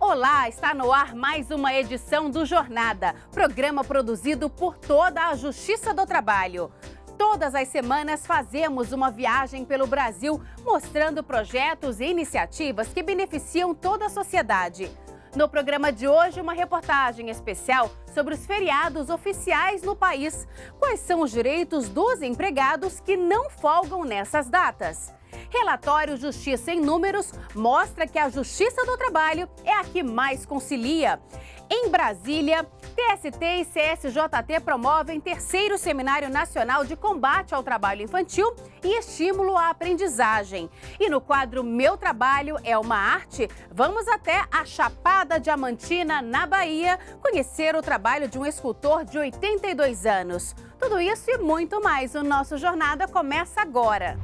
Olá, está no ar mais uma edição do Jornada, programa produzido por toda a Justiça do Trabalho. Todas as semanas fazemos uma viagem pelo Brasil, mostrando projetos e iniciativas que beneficiam toda a sociedade. No programa de hoje, uma reportagem especial sobre os feriados oficiais no país. Quais são os direitos dos empregados que não folgam nessas datas? Relatório Justiça em Números mostra que a Justiça do Trabalho é a que mais concilia. Em Brasília, TST e CSJT promovem 3º Seminário Nacional de Combate ao Trabalho Infantil e Estímulo à Aprendizagem. E no quadro Meu Trabalho é uma Arte, vamos até a Chapada Diamantina, na Bahia, conhecer o trabalho de um escultor de 82 anos. Tudo isso e muito mais. O nosso Jornada começa agora.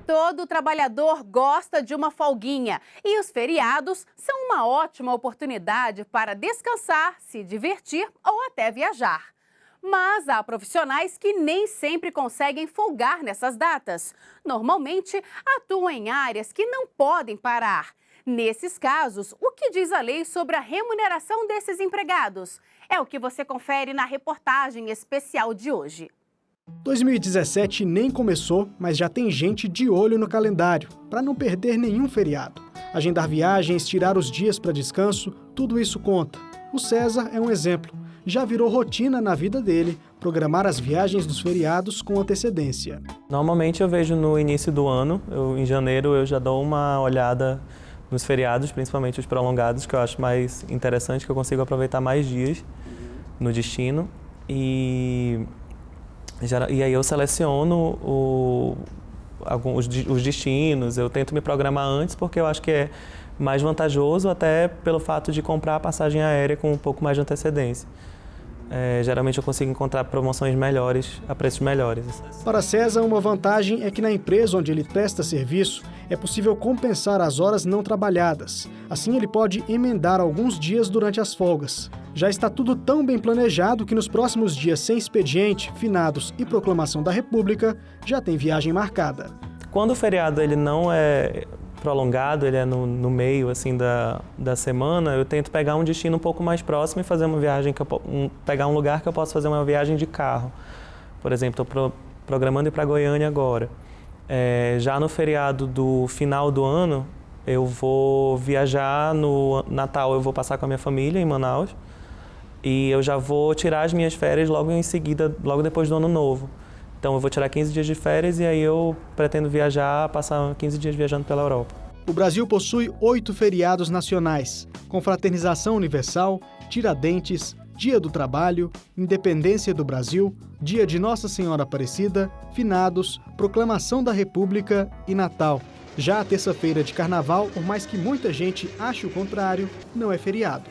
Todo trabalhador gosta de uma folguinha e os feriados são uma ótima oportunidade para descansar, se divertir ou até viajar. Mas há profissionais que nem sempre conseguem folgar nessas datas. Normalmente, atuam em áreas que não podem parar. Nesses casos, o que diz a lei sobre a remuneração desses empregados? É o que você confere na reportagem especial de hoje. 2017 nem começou, mas já tem gente de olho no calendário, para não perder nenhum feriado. Agendar viagens, tirar os dias para descanso, tudo isso conta. O César é um exemplo. Já virou rotina na vida dele programar as viagens dos feriados com antecedência. Normalmente eu vejo no início do ano, em janeiro eu já dou uma olhada nos feriados, principalmente os prolongados, que eu acho mais interessante, que eu consigo aproveitar mais dias no destino. E aí eu seleciono os destinos, eu tento me programar antes porque eu acho que é mais vantajoso até pelo fato de comprar a passagem aérea com um pouco mais de antecedência. Geralmente eu consigo encontrar promoções melhores, a preços melhores. Para César, uma vantagem é que na empresa onde ele presta serviço é possível compensar as horas não trabalhadas. Assim ele pode emendar alguns dias durante as folgas. Já está tudo tão bem planejado que nos próximos dias sem expediente, finados e proclamação da República, já tem viagem marcada. Quando o feriado ele não é prolongado, ele é no meio assim, da semana, eu tento pegar um destino um pouco mais próximo e fazer uma viagem, pegar um lugar que eu posso fazer uma viagem de carro. Por exemplo, estou programando ir para Goiânia agora. Já no feriado do final do ano, eu vou viajar no Natal, eu vou passar com a minha família em Manaus. E eu já vou tirar as minhas férias logo em seguida, logo depois do Ano Novo. Então eu vou tirar 15 dias de férias e aí eu pretendo viajar, passar 15 dias viajando pela Europa. O Brasil possui 8 feriados nacionais: Confraternização Universal, Tiradentes, Dia do Trabalho, Independência do Brasil, Dia de Nossa Senhora Aparecida, Finados, Proclamação da República e Natal. Já a terça-feira de Carnaval, por mais que muita gente ache o contrário, não é feriado.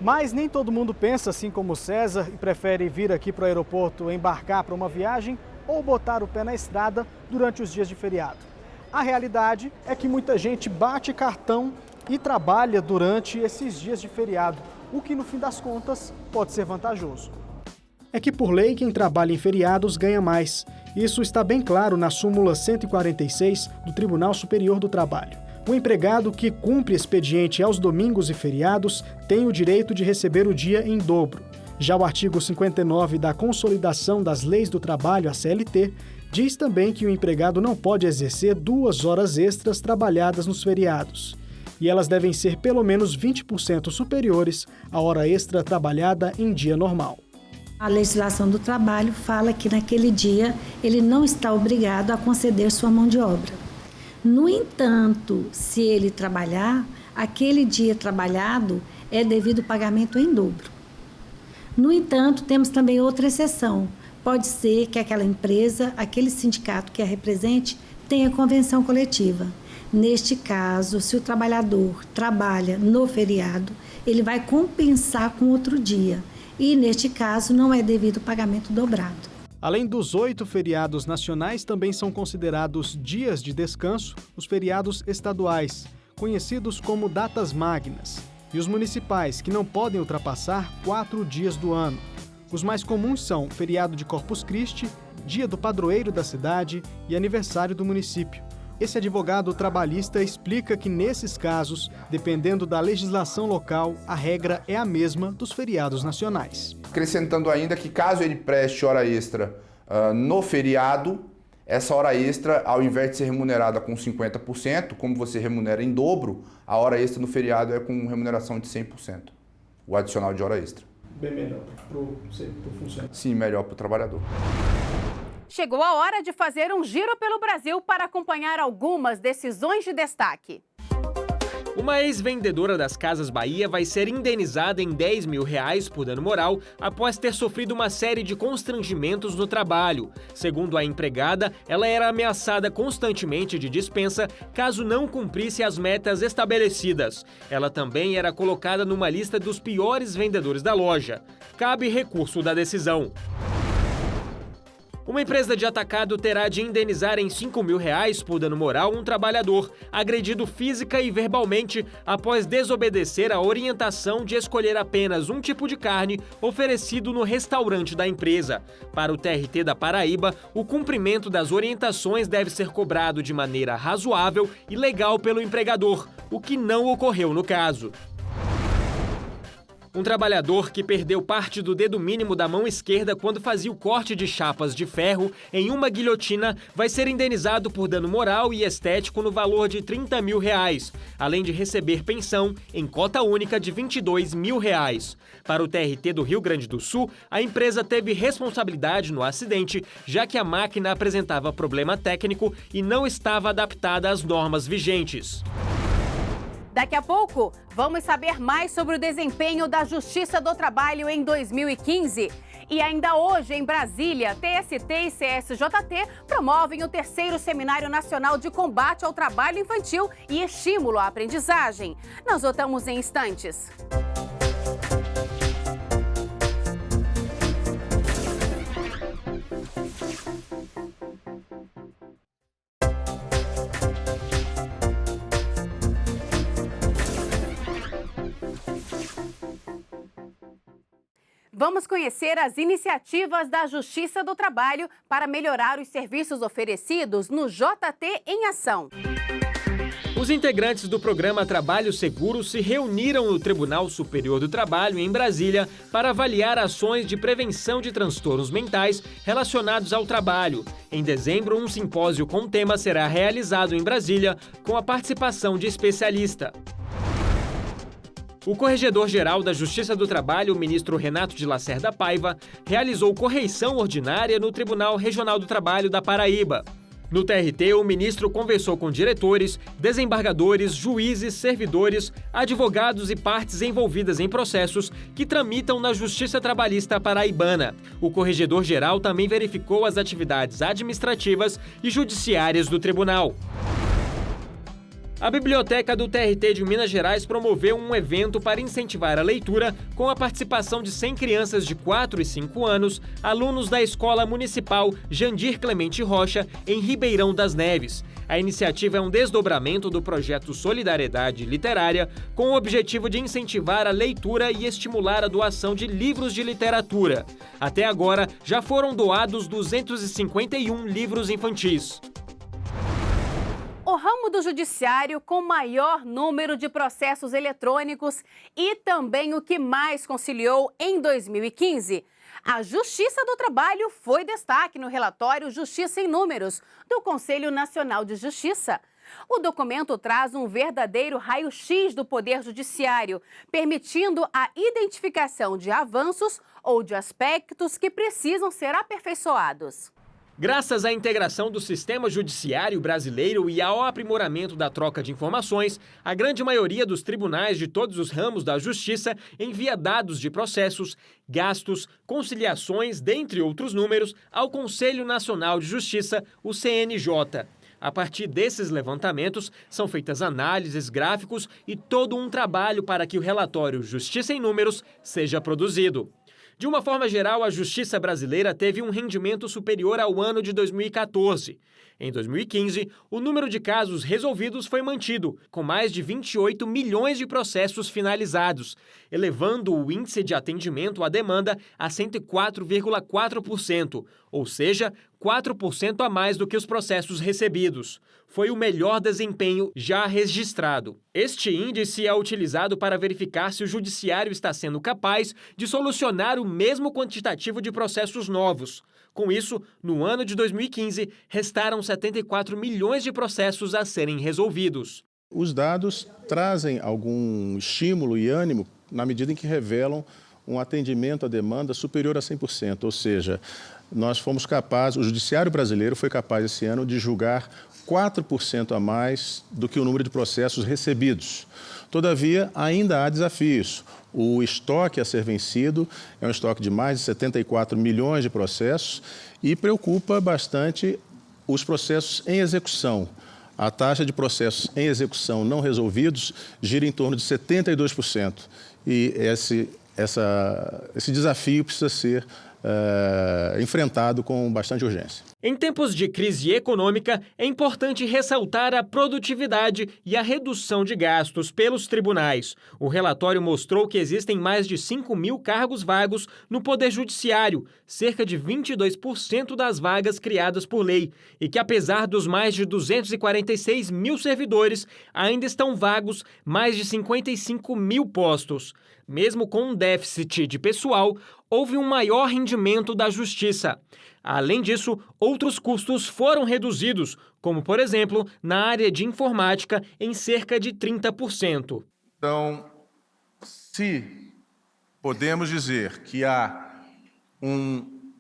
Mas nem todo mundo pensa assim como o César e prefere vir aqui para o aeroporto embarcar para uma viagem ou botar o pé na estrada durante os dias de feriado. A realidade é que muita gente bate cartão e trabalha durante esses dias de feriado, o que no fim das contas pode ser vantajoso. É que por lei quem trabalha em feriados ganha mais. Isso está bem claro na súmula 146 do Tribunal Superior do Trabalho. O empregado que cumpre expediente aos domingos e feriados tem o direito de receber o dia em dobro. Já o artigo 59 da Consolidação das Leis do Trabalho, a CLT, diz também que o empregado não pode exercer 2 horas extras trabalhadas nos feriados. E elas devem ser pelo menos 20% superiores à hora extra trabalhada em dia normal. A legislação do trabalho fala que naquele dia ele não está obrigado a conceder sua mão de obra. No entanto, se ele trabalhar, aquele dia trabalhado é devido pagamento em dobro. No entanto, temos também outra exceção. Pode ser que aquela empresa, aquele sindicato que a represente, tenha convenção coletiva. Neste caso, se o trabalhador trabalha no feriado, ele vai compensar com outro dia. E, neste caso, não é devido pagamento dobrado. Além dos 8 feriados nacionais, também são considerados dias de descanso os feriados estaduais, conhecidos como datas magnas, e os municipais, que não podem ultrapassar 4 dias do ano. Os mais comuns são feriado de Corpus Christi, dia do padroeiro da cidade e aniversário do município. Esse advogado trabalhista explica que, nesses casos, dependendo da legislação local, a regra é a mesma dos feriados nacionais. Acrescentando ainda que, caso ele preste hora extra no feriado, essa hora extra, ao invés de ser remunerada com 50%, como você remunera em dobro, a hora extra no feriado é com remuneração de 100%, o adicional de hora extra. Bem melhor para o funcionário. Sim, melhor para o trabalhador. Chegou a hora de fazer um giro pelo Brasil para acompanhar algumas decisões de destaque. Uma ex-vendedora das Casas Bahia vai ser indenizada em R$10 mil por dano moral após ter sofrido uma série de constrangimentos no trabalho. Segundo a empregada, ela era ameaçada constantemente de dispensa caso não cumprisse as metas estabelecidas. Ela também era colocada numa lista dos piores vendedores da loja. Cabe recurso da decisão. Uma empresa de atacado terá de indenizar em R$5 mil por dano moral um trabalhador agredido física e verbalmente após desobedecer a orientação de escolher apenas um tipo de carne oferecido no restaurante da empresa. Para o TRT da Paraíba, o cumprimento das orientações deve ser cobrado de maneira razoável e legal pelo empregador, o que não ocorreu no caso. Um trabalhador que perdeu parte do dedo mínimo da mão esquerda quando fazia o corte de chapas de ferro em uma guilhotina vai ser indenizado por dano moral e estético no valor de R$30 mil, além de receber pensão em cota única de R$22 mil. Para o TRT do Rio Grande do Sul, a empresa teve responsabilidade no acidente, já que a máquina apresentava problema técnico e não estava adaptada às normas vigentes. Daqui a pouco, vamos saber mais sobre o desempenho da Justiça do Trabalho em 2015. E ainda hoje, em Brasília, TST e CSJT promovem o 3º Seminário Nacional de Combate ao Trabalho Infantil e Estímulo à Aprendizagem. Nós voltamos em instantes. Vamos conhecer as iniciativas da Justiça do Trabalho para melhorar os serviços oferecidos no JT em Ação. Os integrantes do programa Trabalho Seguro se reuniram no Tribunal Superior do Trabalho, em Brasília, para avaliar ações de prevenção de transtornos mentais relacionados ao trabalho. Em dezembro, um simpósio com o tema será realizado em Brasília, com a participação de especialistas. O Corregedor-Geral da Justiça do Trabalho, o ministro Renato de Lacerda Paiva, realizou correição ordinária no Tribunal Regional do Trabalho da Paraíba. No TRT, o ministro conversou com diretores, desembargadores, juízes, servidores, advogados e partes envolvidas em processos que tramitam na Justiça Trabalhista paraibana. O Corregedor-Geral também verificou as atividades administrativas e judiciárias do tribunal. A Biblioteca do TRT de Minas Gerais promoveu um evento para incentivar a leitura com a participação de 100 crianças de 4 e 5 anos, alunos da Escola Municipal Jandir Clemente Rocha, em Ribeirão das Neves. A iniciativa é um desdobramento do projeto Solidariedade Literária, com o objetivo de incentivar a leitura e estimular a doação de livros de literatura. Até agora, já foram doados 251 livros infantis. O ramo do judiciário com maior número de processos eletrônicos e também o que mais conciliou em 2015. A Justiça do Trabalho foi destaque no relatório Justiça em Números, do Conselho Nacional de Justiça. O documento traz um verdadeiro raio-x do Poder Judiciário, permitindo a identificação de avanços ou de aspectos que precisam ser aperfeiçoados. Graças à integração do sistema judiciário brasileiro e ao aprimoramento da troca de informações, a grande maioria dos tribunais de todos os ramos da justiça envia dados de processos, gastos, conciliações, dentre outros números, ao Conselho Nacional de Justiça, o CNJ. A partir desses levantamentos, são feitas análises, gráficos e todo um trabalho para que o relatório Justiça em Números seja produzido. De uma forma geral, a Justiça brasileira teve um rendimento superior ao ano de 2014. Em 2015, o número de casos resolvidos foi mantido, com mais de 28 milhões de processos finalizados, elevando o índice de atendimento à demanda a 104,4%, ou seja, 4% a mais do que os processos recebidos. Foi o melhor desempenho já registrado. Este índice é utilizado para verificar se o judiciário está sendo capaz de solucionar o mesmo quantitativo de processos novos. Com isso, no ano de 2015, restaram 74 milhões de processos a serem resolvidos. Os dados trazem algum estímulo e ânimo na medida em que revelam um atendimento à demanda superior a 100%, ou seja, nós fomos capazes, o judiciário brasileiro foi capaz esse ano de julgar 4% a mais do que o número de processos recebidos. Todavia, ainda há desafios. O estoque a ser vencido é um estoque de mais de 74 milhões de processos e preocupa bastante os processos em execução. A taxa de processos em execução não resolvidos gira em torno de 72%. E esse desafio precisa ser enfrentado com bastante urgência. Em tempos de crise econômica, é importante ressaltar a produtividade e a redução de gastos pelos tribunais. O relatório mostrou que existem mais de 5 mil cargos vagos no Poder Judiciário, cerca de 22% das vagas criadas por lei, e que apesar dos mais de 246 mil servidores, ainda estão vagos mais de 55 mil postos. Mesmo com um déficit de pessoal, houve um maior rendimento da Justiça. Além disso, outros custos foram reduzidos, como, por exemplo, na área de informática, em cerca de 30%. Então, se podemos dizer que há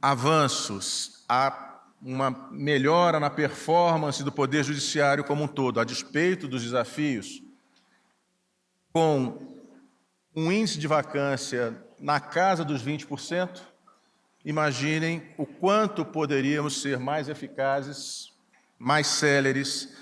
avanços, há uma melhora na performance do Poder Judiciário como um todo, a despeito dos desafios, com um índice de vacância na casa dos 20%, imaginem o quanto poderíamos ser mais eficazes, mais céleres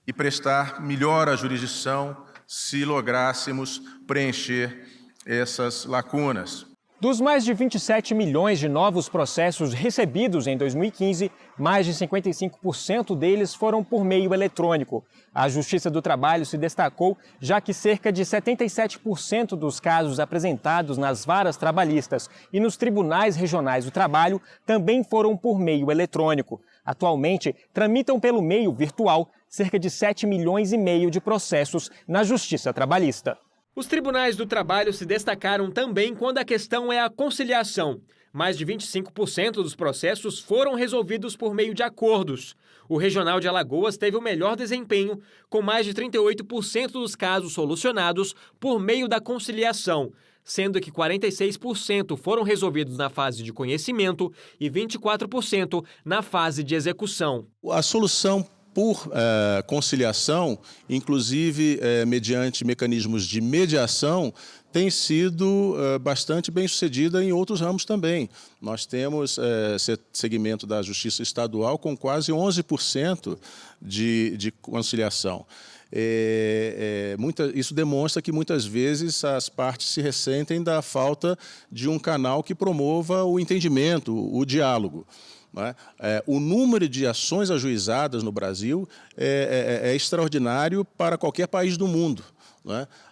e prestar melhor a jurisdição se lográssemos preencher essas lacunas. Dos mais de 27 milhões de novos processos recebidos em 2015, mais de 55% deles foram por meio eletrônico. A Justiça do Trabalho se destacou, já que cerca de 77% dos casos apresentados nas varas trabalhistas e nos tribunais regionais do trabalho também foram por meio eletrônico. Atualmente, tramitam pelo meio virtual cerca de 7 milhões e meio de processos na Justiça Trabalhista. Os tribunais do trabalho se destacaram também quando a questão é a conciliação. Mais de 25% dos processos foram resolvidos por meio de acordos. O Regional de Alagoas teve o melhor desempenho, com mais de 38% dos casos solucionados por meio da conciliação, sendo que 46% foram resolvidos na fase de conhecimento e 24% na fase de execução. A solução por conciliação, inclusive mediante mecanismos de mediação, tem sido bastante bem sucedida em outros ramos também. Nós temos segmento da Justiça Estadual com quase 11% de conciliação. Isso demonstra que muitas vezes as partes se ressentem da falta de um canal que promova o entendimento, o diálogo. O número de ações ajuizadas no Brasil é extraordinário para qualquer país do mundo.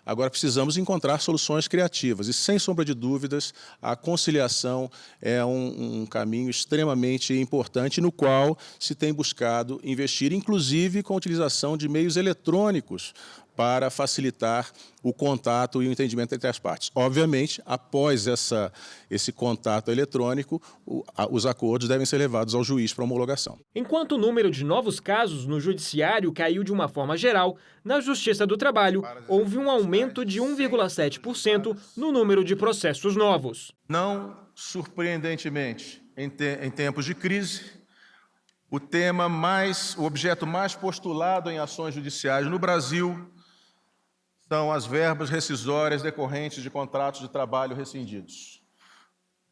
Agora, precisamos encontrar soluções criativas e, sem sombra de dúvidas, a conciliação é um caminho extremamente importante no qual se tem buscado investir, inclusive com a utilização de meios eletrônicos para facilitar o contato e o entendimento entre as partes. Obviamente, após esse contato eletrônico, os acordos devem ser levados ao juiz para homologação. Enquanto o número de novos casos no judiciário caiu de uma forma geral, na Justiça do Trabalho houve um aumento de 1,7% no número de processos novos. Não surpreendentemente, em tempos de crise, o objeto mais postulado em ações judiciais no Brasil são as verbas rescisórias decorrentes de contratos de trabalho rescindidos.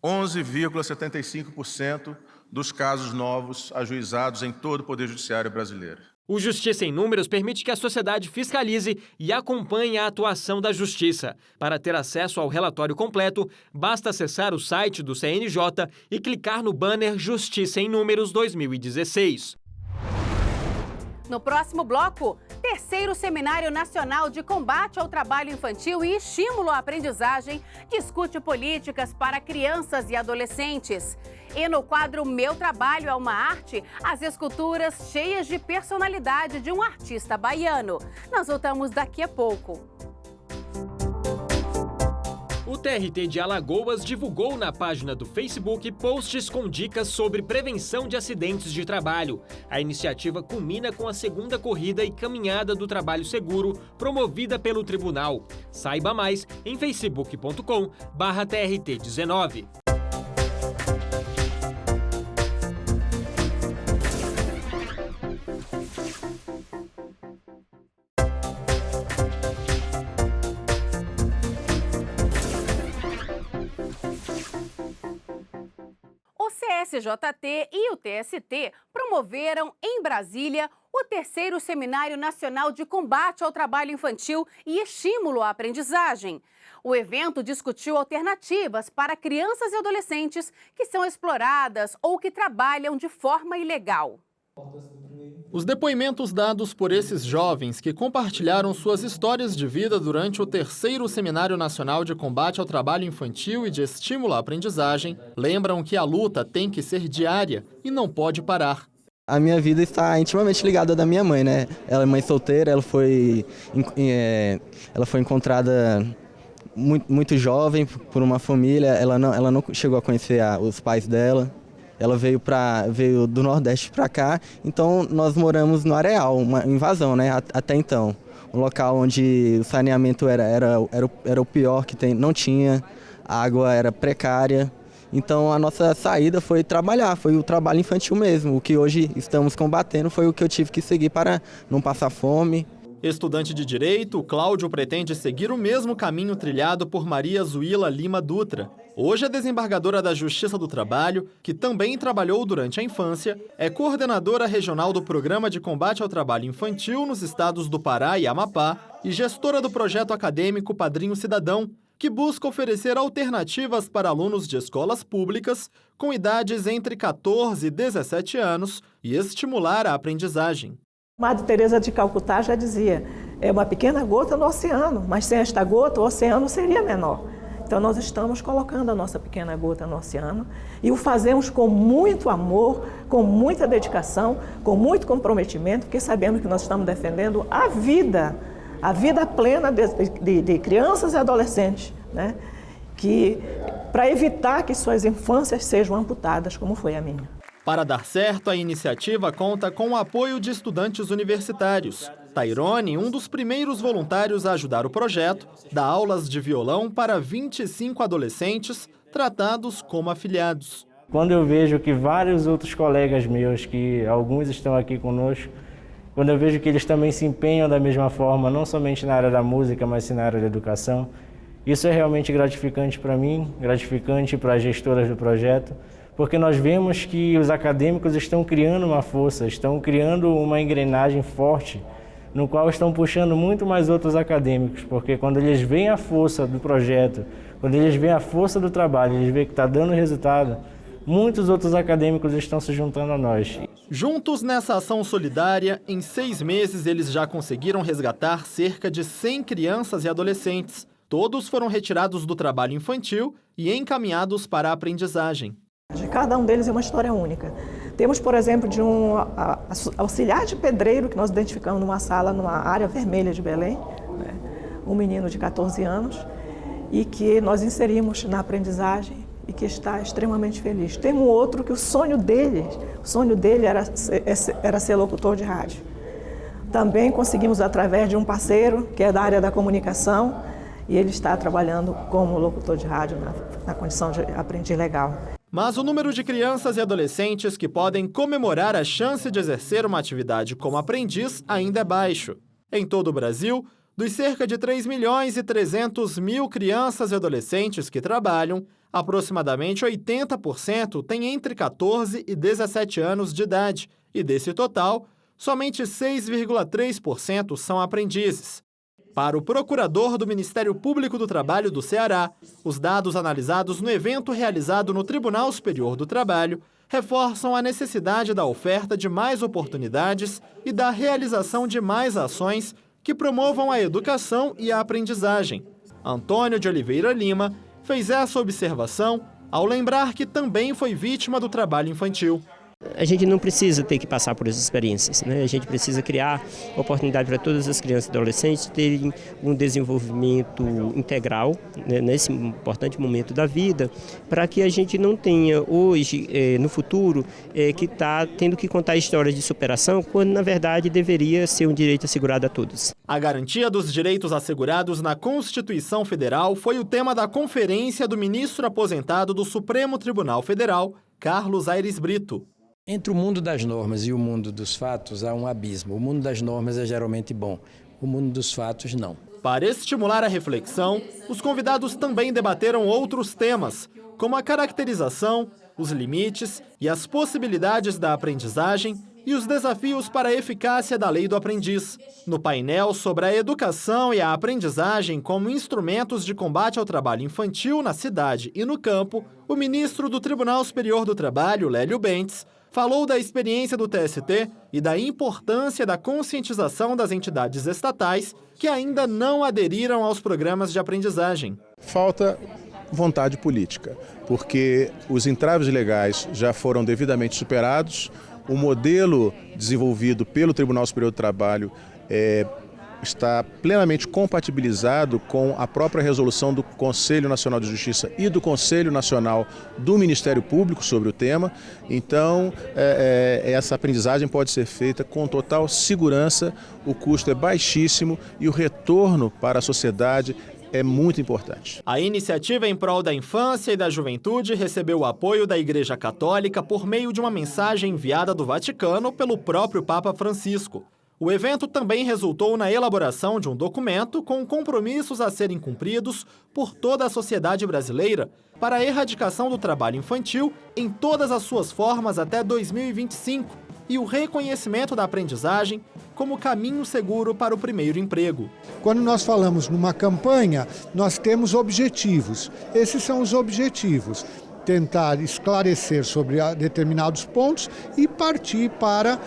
11,75% dos casos novos ajuizados em todo o Poder Judiciário brasileiro. O Justiça em Números permite que a sociedade fiscalize e acompanhe a atuação da Justiça. Para ter acesso ao relatório completo, basta acessar o site do CNJ e clicar no banner Justiça em Números 2016. No próximo bloco, terceiro Seminário Nacional de Combate ao Trabalho Infantil e Estímulo à Aprendizagem discute políticas para crianças e adolescentes. E no quadro Meu Trabalho é uma Arte, as esculturas cheias de personalidade de um artista baiano. Nós voltamos daqui a pouco. O TRT de Alagoas divulgou na página do Facebook posts com dicas sobre prevenção de acidentes de trabalho. A iniciativa culmina com a segunda corrida e caminhada do trabalho seguro, promovida pelo tribunal. Saiba mais em facebook.com/TRT19. O CSJT e o TST promoveram em Brasília o terceiro Seminário Nacional de Combate ao Trabalho Infantil e Estímulo à Aprendizagem. O evento discutiu alternativas para crianças e adolescentes que são exploradas ou que trabalham de forma ilegal. Os depoimentos dados por esses jovens que compartilharam suas histórias de vida durante o terceiro Seminário Nacional de Combate ao Trabalho Infantil e de Estímulo à Aprendizagem lembram que a luta tem que ser diária e não pode parar. A minha vida está intimamente ligada à da minha mãe, né? Ela é mãe solteira, ela foi encontrada muito jovem por uma família, ela não chegou a conhecer os pais dela. Ela veio do Nordeste para cá, então nós moramos no Areal, uma invasão, né? Até então. Um local onde o saneamento era o pior que tem, não tinha, a água era precária. Então a nossa saída foi trabalhar, foi o trabalho infantil mesmo. O que hoje estamos combatendo foi o que eu tive que seguir para não passar fome. Estudante de Direito, Cláudio pretende seguir o mesmo caminho trilhado por Maria Zuila Lima Dutra. Hoje, a desembargadora da Justiça do Trabalho, que também trabalhou durante a infância, é coordenadora regional do Programa de Combate ao Trabalho Infantil nos estados do Pará e Amapá e gestora do projeto acadêmico Padrinho Cidadão, que busca oferecer alternativas para alunos de escolas públicas com idades entre 14 e 17 anos e estimular a aprendizagem. Madre Teresa de Calcutá já dizia, é uma pequena gota no oceano, mas sem esta gota o oceano seria menor. Então nós estamos colocando a nossa pequena gota no oceano e o fazemos com muito amor, com muita dedicação, com muito comprometimento, porque sabemos que nós estamos defendendo a vida plena de crianças e adolescentes, né? Para evitar que suas infâncias sejam amputadas, como foi a minha. Para dar certo, a iniciativa conta com o apoio de estudantes universitários. Tairone, um dos primeiros voluntários a ajudar o projeto, dá aulas de violão para 25 adolescentes tratados como afiliados. Quando eu vejo que vários outros colegas meus, que alguns estão aqui conosco, quando eu vejo que eles também se empenham da mesma forma, não somente na área da música, mas sim na área da educação, isso é realmente gratificante para mim, gratificante para as gestoras do projeto, porque nós vemos que os acadêmicos estão criando uma força, estão criando uma engrenagem forte, no qual estão puxando muito mais outros acadêmicos, porque quando eles veem a força do projeto, quando eles veem a força do trabalho, eles veem que está dando resultado, muitos outros acadêmicos estão se juntando a nós. Juntos nessa ação solidária, em 6 meses eles já conseguiram resgatar cerca de 100 crianças e adolescentes. Todos foram retirados do trabalho infantil e encaminhados para a aprendizagem. De cada um deles é uma história única. Temos, por exemplo, de um auxiliar de pedreiro que nós identificamos numa sala, numa área vermelha de Belém, né? Um menino de 14 anos, e que nós inserimos na aprendizagem e que está extremamente feliz. Tem um outro que o sonho dele era ser locutor de rádio. Também conseguimos através de um parceiro que é da área da comunicação e ele está trabalhando como locutor de rádio na condição de aprendiz legal. Mas o número de crianças e adolescentes que podem comemorar a chance de exercer uma atividade como aprendiz ainda é baixo. Em todo o Brasil, dos cerca de 3.300.000 crianças e adolescentes que trabalham, aproximadamente 80% têm entre 14 e 17 anos de idade, e desse total, somente 6,3% são aprendizes. Para o procurador do Ministério Público do Trabalho do Ceará, os dados analisados no evento realizado no Tribunal Superior do Trabalho reforçam a necessidade da oferta de mais oportunidades e da realização de mais ações que promovam a educação e a aprendizagem. Antônio de Oliveira Lima fez essa observação ao lembrar que também foi vítima do trabalho infantil. A gente não precisa ter que passar por essas experiências, né? A gente precisa criar oportunidade para todas as crianças e adolescentes terem um desenvolvimento integral, né, nesse importante momento da vida, para que a gente não tenha hoje, no futuro, que está tendo que contar histórias de superação, quando na verdade deveria ser um direito assegurado a todos. A garantia dos direitos assegurados na Constituição Federal foi o tema da conferência do ministro aposentado do Supremo Tribunal Federal, Carlos Aires Brito. Entre o mundo das normas e o mundo dos fatos há um abismo. O mundo das normas é geralmente bom, o mundo dos fatos não. Para estimular a reflexão, os convidados também debateram outros temas, como a caracterização, os limites e as possibilidades da aprendizagem e os desafios para a eficácia da lei do aprendiz. No painel sobre a educação e a aprendizagem como instrumentos de combate ao trabalho infantil na cidade e no campo, o ministro do Tribunal Superior do Trabalho, Lélio Bentes, falou da experiência do TST e da importância da conscientização das entidades estatais que ainda não aderiram aos programas de aprendizagem. Falta vontade política, porque os entraves legais já foram devidamente superados, o modelo desenvolvido pelo Tribunal Superior do Trabalho está plenamente compatibilizado com a própria resolução do Conselho Nacional de Justiça e do Conselho Nacional do Ministério Público sobre o tema. Então, essa aprendizagem pode ser feita com total segurança, o custo é baixíssimo e o retorno para a sociedade é muito importante. A iniciativa em prol da infância e da juventude recebeu o apoio da Igreja Católica por meio de uma mensagem enviada do Vaticano pelo próprio Papa Francisco. O evento também resultou na elaboração de um documento com compromissos a serem cumpridos por toda a sociedade brasileira para a erradicação do trabalho infantil em todas as suas formas até 2025 e o reconhecimento da aprendizagem como caminho seguro para o primeiro emprego. Quando nós falamos numa campanha, nós temos objetivos. Esses são os objetivos. Tentar esclarecer sobre determinados pontos e partir para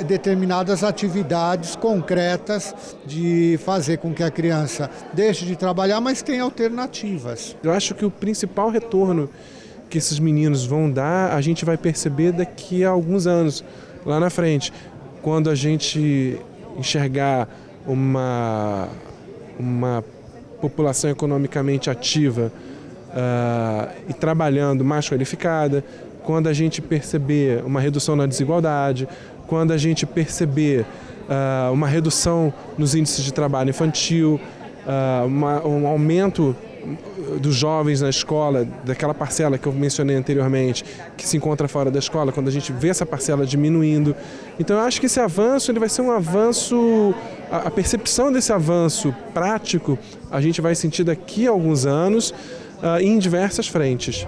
determinadas atividades concretas de fazer com que a criança deixe de trabalhar, mas tenha alternativas. Eu acho que o principal retorno que esses meninos vão dar, a gente vai perceber daqui a alguns anos, lá na frente, quando a gente enxergar uma população economicamente ativa e trabalhando mais qualificada, quando a gente perceber uma redução na desigualdade, quando a gente perceber uma redução nos índices de trabalho infantil, um aumento dos jovens na escola, daquela parcela que eu mencionei anteriormente, que se encontra fora da escola, quando a gente vê essa parcela diminuindo. Então eu acho que esse avanço ele vai ser um avanço, a percepção desse avanço prático a gente vai sentir daqui a alguns anos, em diversas frentes.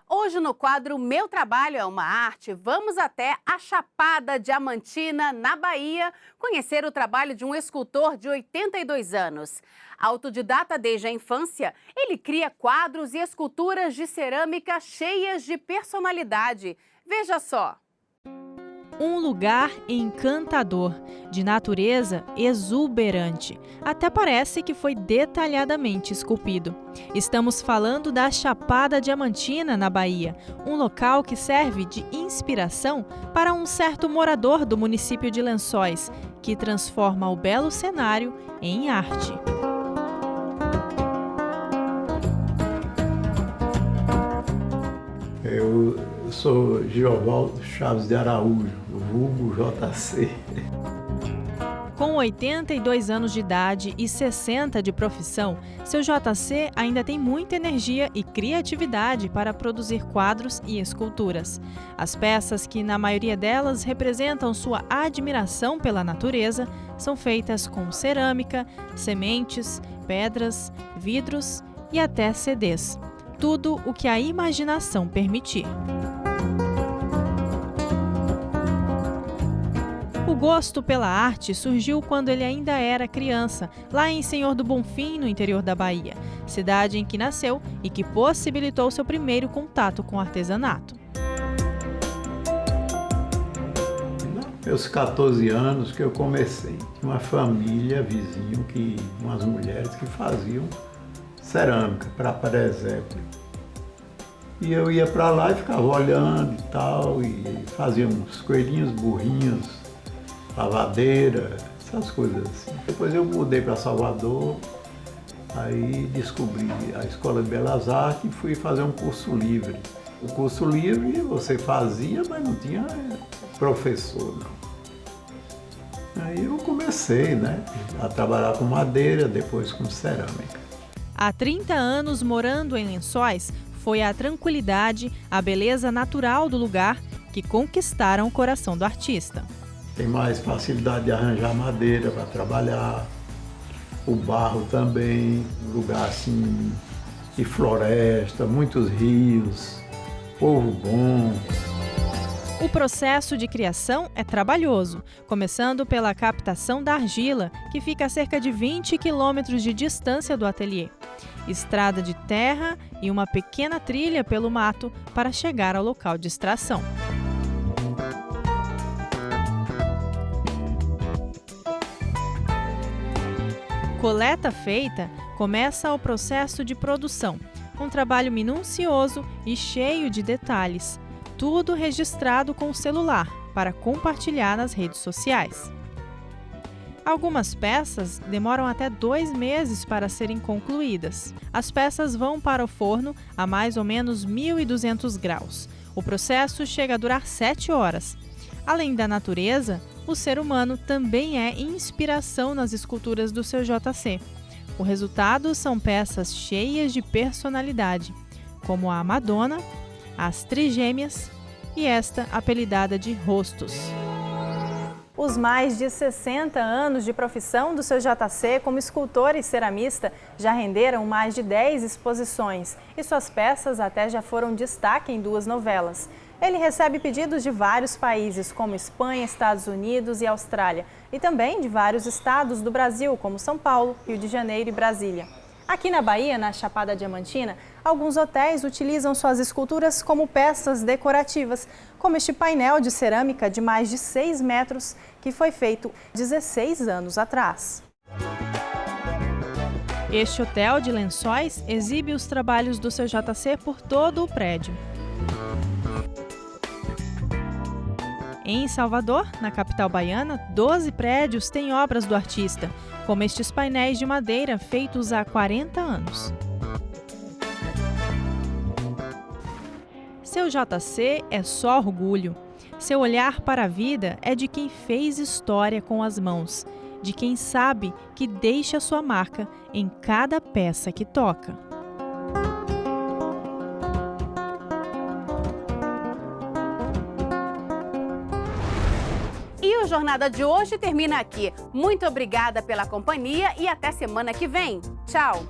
Hoje no quadro Meu Trabalho é uma Arte, vamos até a Chapada Diamantina, na Bahia, conhecer o trabalho de um escultor de 82 anos. Autodidata desde a infância, ele cria quadros e esculturas de cerâmica cheias de personalidade. Veja só. Um lugar encantador, de natureza exuberante. Até parece que foi detalhadamente esculpido. Estamos falando da Chapada Diamantina, na Bahia, um local que serve de inspiração para um certo morador do município de Lençóis, que transforma o belo cenário em arte. Eu sou Giovaldo Chaves de Araújo, vulgo JC. Com 82 anos de idade e 60 de profissão, seu JC ainda tem muita energia e criatividade para produzir quadros e esculturas. As peças, que na maioria delas representam sua admiração pela natureza, são feitas com cerâmica, sementes, pedras, vidros e até CDs. Tudo o que a imaginação permitir. O gosto pela arte surgiu quando ele ainda era criança, lá em Senhor do Bonfim, no interior da Bahia, cidade em que nasceu e que possibilitou seu primeiro contato com o artesanato. Meus 14 anos que eu comecei. Tinha uma família vizinho, umas mulheres que faziam cerâmica para presépio. E eu ia para lá e ficava olhando e tal, e fazia uns coelhinhos, burrinhos, lavadeira, essas coisas assim. Depois eu mudei para Salvador, aí descobri a Escola de Belas Artes e fui fazer um curso livre. O curso livre você fazia, mas não tinha professor, não. Aí eu comecei, a trabalhar com madeira, depois com cerâmica. Há 30 anos morando em Lençóis, foi a tranquilidade, a beleza natural do lugar que conquistaram o coração do artista. Tem mais facilidade de arranjar madeira para trabalhar, o barro também, um lugar assim de floresta, muitos rios, povo bom. O processo de criação é trabalhoso, começando pela captação da argila, que fica a cerca de 20 quilômetros de distância do ateliê. Estrada de terra e uma pequena trilha pelo mato para chegar ao local de extração. Coleta feita, começa o processo de produção, um trabalho minucioso e cheio de detalhes. Tudo registrado com o celular para compartilhar nas redes sociais. Algumas peças demoram até 2 meses para serem concluídas. As peças vão para o forno a mais ou menos 1.200 graus. O processo chega a durar 7 horas. Além da natureza, o ser humano também é inspiração nas esculturas do seu JC. O resultado são peças cheias de personalidade, como a Madonna, as Trigêmeas e esta apelidada de Rostos. Os mais de 60 anos de profissão do seu JC como escultor e ceramista já renderam mais de 10 exposições e suas peças até já foram destaque em 2 novelas. Ele recebe pedidos de vários países, como Espanha, Estados Unidos e Austrália, e também de vários estados do Brasil, como São Paulo, Rio de Janeiro e Brasília. Aqui na Bahia, na Chapada Diamantina, alguns hotéis utilizam suas esculturas como peças decorativas, como este painel de cerâmica de mais de 6 metros, que foi feito 16 anos atrás. Este hotel de Lençóis exibe os trabalhos do seu JC por todo o prédio. Em Salvador, na capital baiana, 12 prédios têm obras do artista, como estes painéis de madeira feitos há 40 anos. Seu JC é só orgulho. Seu olhar para a vida é de quem fez história com as mãos, de quem sabe que deixa sua marca em cada peça que toca. E o Jornada de hoje termina aqui. Muito obrigada pela companhia e até semana que vem. Tchau!